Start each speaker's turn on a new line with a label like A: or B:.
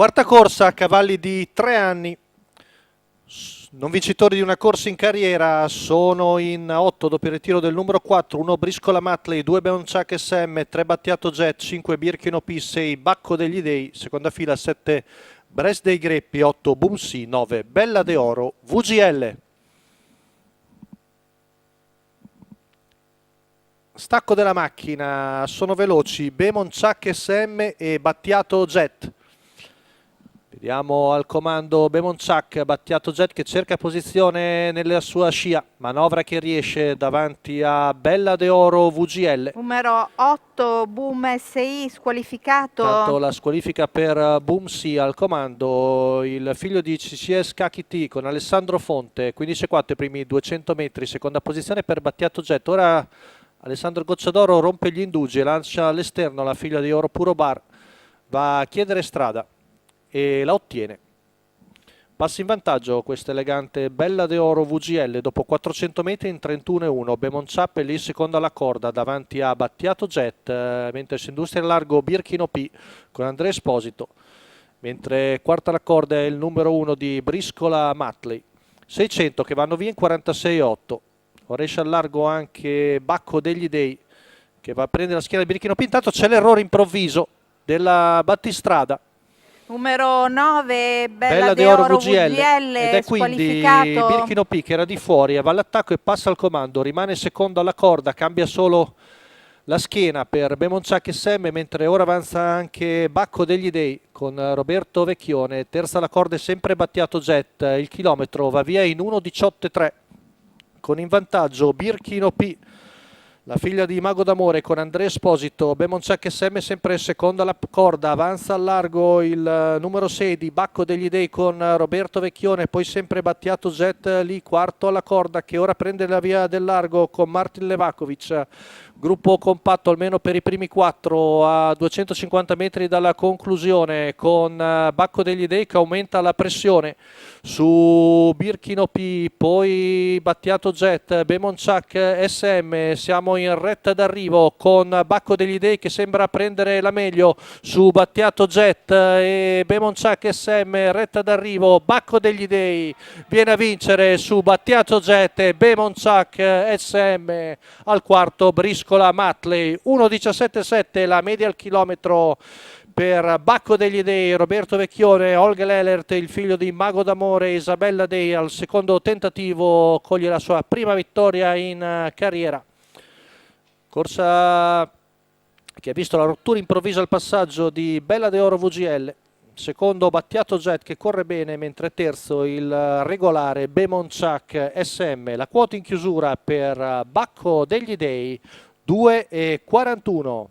A: Quarta corsa a cavalli di 3 anni, non vincitori di una corsa in carriera, sono in 8 dopo il ritiro del numero 4, 1 Briscola Matley, 2 Beonchak SM, 3 Battiato Jet, 5 Birkin OP, 6 Bacco degli Dei, seconda fila 7 Brest dei Greppi, 8 Bumsi, 9 Bella de Oro, VGL. Stacco della macchina, sono veloci Beonchak SM e Battiato Jet. Vediamo al comando Beonchak, Battiato Jet che cerca posizione nella sua scia, manovra che riesce davanti a Bella de Oro VGL.
B: Numero 8 Boom SI squalificato.
A: Tanto la squalifica per Bumsi al comando, il figlio di CCS KT con Alessandro Fonte, 15,4 i primi 200 metri, seconda posizione per Battiato Jet. Ora Alessandro Gocciadoro rompe gli indugi e lancia all'esterno la figlia di Oro Puro Bar, va a chiedere strada e la ottiene. Passa in vantaggio questa elegante Bella de Oro VGL dopo 400 metri in 31,1. Beonchak è lì secondo alla corda davanti a Battiato Jet, mentre si industria largo Birkin OP con Andrea Esposito, mentre quarta alla corda è il numero 1 di Briscola Matley. 600 che vanno via in 46,8. Ora esce al largo anche Bacco degli Dei che va a prendere la schiena di Birkin OP. Intanto c'è l'errore improvviso della battistrada.
B: Numero 9
A: Bella
B: de Oro VGL
A: ed è quindi Birkin OP che era di fuori, va all'attacco e passa al comando, rimane secondo alla corda, cambia solo la schiena per Beonchak SM, mentre ora avanza anche Bacco degli Dei con Roberto Vecchione. Terza alla corda è sempre Battiato Jet, il chilometro va via in 1,18,3 con in vantaggio Birkin OP, la figlia di Mago d'Amore con Andrea Esposito. Beonchak SM sempre seconda alla corda, avanza al largo il numero 6 di Bacco degli Dei con Roberto Vecchione, poi sempre Battiato Jet lì quarto alla corda che ora prende la via del largo con Martin Levakovic. Gruppo compatto almeno per i primi 4 a 250 metri dalla conclusione con Bacco degli Dei che aumenta la pressione su Birkin OP, poi Battiato Jet, Beonchak SM. Siamo in retta d'arrivo con Bacco degli Dei che sembra prendere la meglio su Battiato Jet e Beonchak SM. Retta d'arrivo, Bacco degli Dei viene a vincere su Battiato Jet e Beonchak SM al quarto Briscola Matley. 1,17,7 la media al chilometro per Bacco degli Dei, Roberto Vecchione, Olga Lellert, il figlio di Mago d'Amore, Isabella Dei al secondo tentativo coglie la sua prima vittoria in carriera. Corsa che ha visto la rottura improvvisa al passaggio di Bella de Oro VGL, secondo Battiato Jet che corre bene, mentre terzo il regolare Beonchak SM. La quota in chiusura per Bacco degli Dei 2,41.